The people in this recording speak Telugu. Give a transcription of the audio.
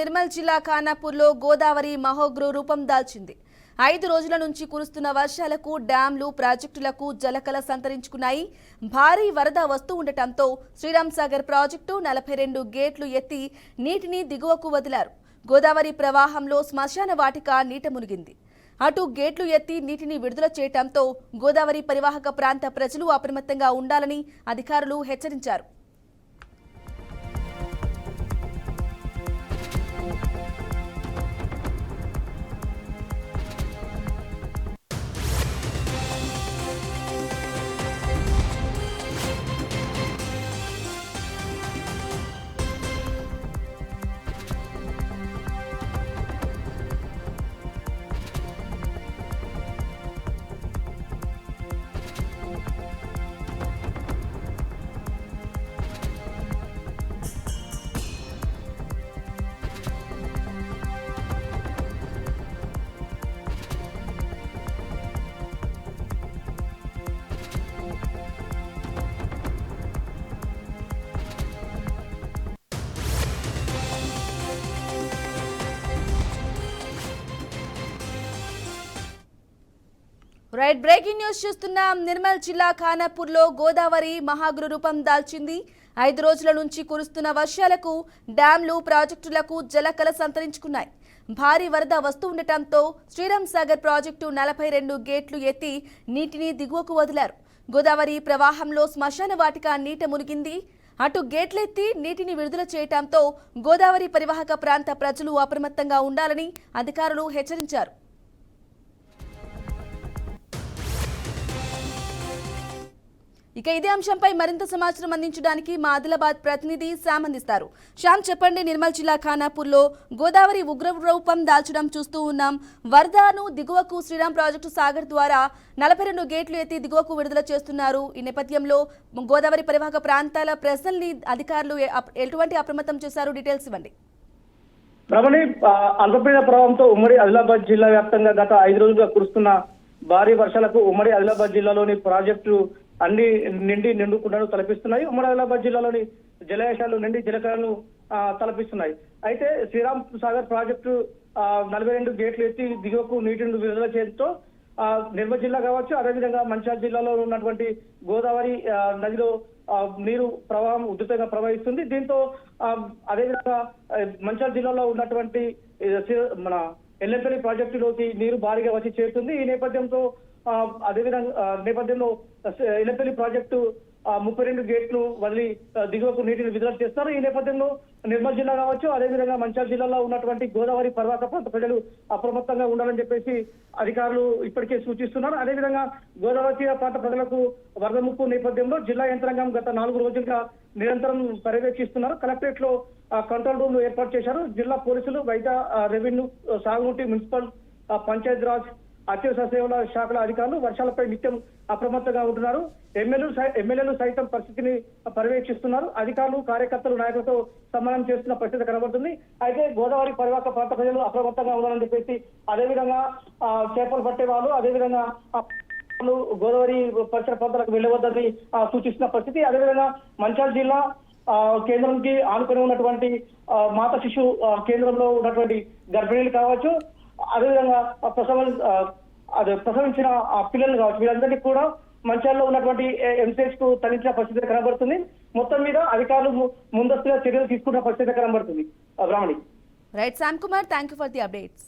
నిర్మల్ జిల్లా ఖానాపూర్లో గోదావరి మహోగ్రు రూపం దాల్చింది. 5 రోజుల నుంచి కురుస్తున్న వర్షాలకు డ్యాంలు, ప్రాజెక్టులకు జలకళ సంతరించుకున్నాయి. భారీ వరద వస్తూ ఉండటంతో శ్రీరామ్ సాగర్ ప్రాజెక్టు 42 గేట్లు ఎత్తి నీటిని దిగువకు వదిలారు. గోదావరి ప్రవాహంలో శ్మశాన వాటిక నీట మునిగింది. అటు గేట్లు ఎత్తి నీటిని విడుదల చేయడంతో గోదావరి పరివాహక ప్రాంత ప్రజలు అప్రమత్తంగా ఉండాలని అధికారులు హెచ్చరించారు. రైట్, బ్రేకింగ్ న్యూస్ చూస్తున్నాం. నిర్మల్ జిల్లా ఖానాపూర్లో గోదావరి మహాగ్రు రూపం దాల్చింది. 5 రోజుల నుంచి కురుస్తున్న వర్షాలకు డ్యాంలు, ప్రాజెక్టులకు జలకళ సంతరించుకున్నాయి. భారీ వరద వస్తూ ఉండటంతో శ్రీరామ్ సాగర్ ప్రాజెక్టు 42 గేట్లు ఎత్తి నీటిని దిగువకు వదిలారు. గోదావరి ప్రవాహంలో శ్మశాన వాటిక నీట మునిగింది. అటు గేట్లెత్తి నీటిని విడుదల చేయడంతో గోదావరి పరివాహక ప్రాంత ప్రజలు అప్రమత్తంగా ఉండాలని అధికారులు హెచ్చరించారు. ఇక ఇదే అంశంపై మరింత సమాచారం అందించడానికి మా ఆదిలాబాద్ ప్రతినిధి శ్యామ్ అందిస్తారు. శ్యామ్, చెప్పండి. నిర్మల్ జిల్లా ఖానాపూర్లో గోదావరి ఉగ్ర రూపం దాల్చడం చూస్తూ ఉన్నాం. వరదను దిగువకు శ్రీరామ్ ప్రాజెక్టు సాగర్ ద్వారా 42 గేట్లు ఎత్తి దిగువకు విడుదల చేస్తున్నారు. ఈ నేపథ్యంలో గోదావరి పరివాహక ప్రాంతాల ప్రజల్ని అధికారులు ఎటువంటి అప్రమత్తం చేశారు? డీటెయిల్స్ ఇవ్వండి. రమణి, అల్పపీడన ప్రభావంతో ఉమ్మడి ఆదిలాబాద్ జిల్లా వ్యాప్తంగా గత 5 రోజులుగా కురుస్తున్న భారీ వర్షాలకు ఉమ్మడి ఆదిలాబాద్ జిల్లాలోని ప్రాజెక్టులు అన్ని నిండుకుండను తలపిస్తున్నాయి. ఉమ్మడి ఆదిలాబాద్ జిల్లాలోని జలాశయాలు నిండి జలకళను తలపిస్తున్నాయి. అయితే శ్రీరామ్ సాగర్ ప్రాజెక్టు 42 గేట్లు ఎత్తి దిగువకు నీటిని విడుదల చేయడంతో నిర్మల్ జిల్లా కావచ్చు, అదేవిధంగా మంచిర్యాల జిల్లాలో ఉన్నటువంటి గోదావరి నదిలో నీరు ప్రవాహం ఉధృతంగా ప్రవహిస్తుంది. దీంతో అదేవిధంగా మంచిర్యాల జిల్లాలో ఉన్నటువంటి మన ఎల్లంపల్లి ప్రాజెక్టులోకి నీరు భారీగా వచ్చి చేరుతుంది. ఈ నేపథ్యంతో నేపథ్యంలో ఎల్లంపల్లి ప్రాజెక్టు 32 గేట్లు వదిలి దిగువకు నీటిని విడుదల చేస్తారు. ఈ నేపథ్యంలో నిర్మల్ జిల్లా కావచ్చు, అదేవిధంగా మంచిర్యాల జిల్లాలో ఉన్నటువంటి గోదావరి పరివాహక ప్రాంత ప్రజలు అప్రమత్తంగా ఉండాలని చెప్పేసి అధికారులు ఇప్పటికే సూచిస్తున్నారు. అదేవిధంగా గోదావరి తీర ప్రాంత ప్రజలకు వరద ముప్పు నేపథ్యంలో జిల్లా యంత్రాంగం గత 4 రోజులుగా నిరంతరం పర్యవేక్షిస్తున్నారు. కలెక్టరేట్ లో కంట్రోల్ రూమ్ ఏర్పాటు చేశారు. జిల్లా పోలీసులు, వైద్య, రెవెన్యూ, సాగునీటి, మున్సిపల్, పంచాయత్ రాజ్, అత్యవసర సేవల శాఖల అధికారులు వర్షాలపై నిత్యం అప్రమత్తంగా ఉంటున్నారు. ఎమ్మెల్యేలు సైతం పరిస్థితిని పర్యవేక్షిస్తున్నారు. అధికారులు, కార్యకర్తలు, నాయకులతో సమానం చేస్తున్న పరిస్థితి కనబడుతుంది. అయితే గోదావరి పరివాహక ప్రాంత ప్రజలు అప్రమత్తంగా ఉండాలని చెప్పేసి, అదేవిధంగా చేపలు పట్టే వాళ్ళు, అదేవిధంగా గోదావరి పరిసర ప్రాంతాలకు వెళ్లవద్దని సూచిస్తున్న పరిస్థితి. అదేవిధంగా మంచిర్యాల జిల్లా కేంద్రంకి ఆనుకుని ఉన్నటువంటి మాతా శిశు కేంద్రంలో ఉన్నటువంటి గర్భిణీలు కావచ్చు, అదేవిధంగా ప్రసవించిన పిల్లలు కావచ్చు, వీళ్ళందరినీ కూడా మంచిర్యాలలో ఉన్నటువంటి ఎంసీహెచ్ కు తరలించిన పరిస్థితి కనబడుతుంది. మొత్తం మీద అధికారులు ముందస్తుగా చర్యలు తీసుకున్న పరిస్థితి కనబడుతుంది. Brahmani. Right, Shyam Kumar, thank you for the updates.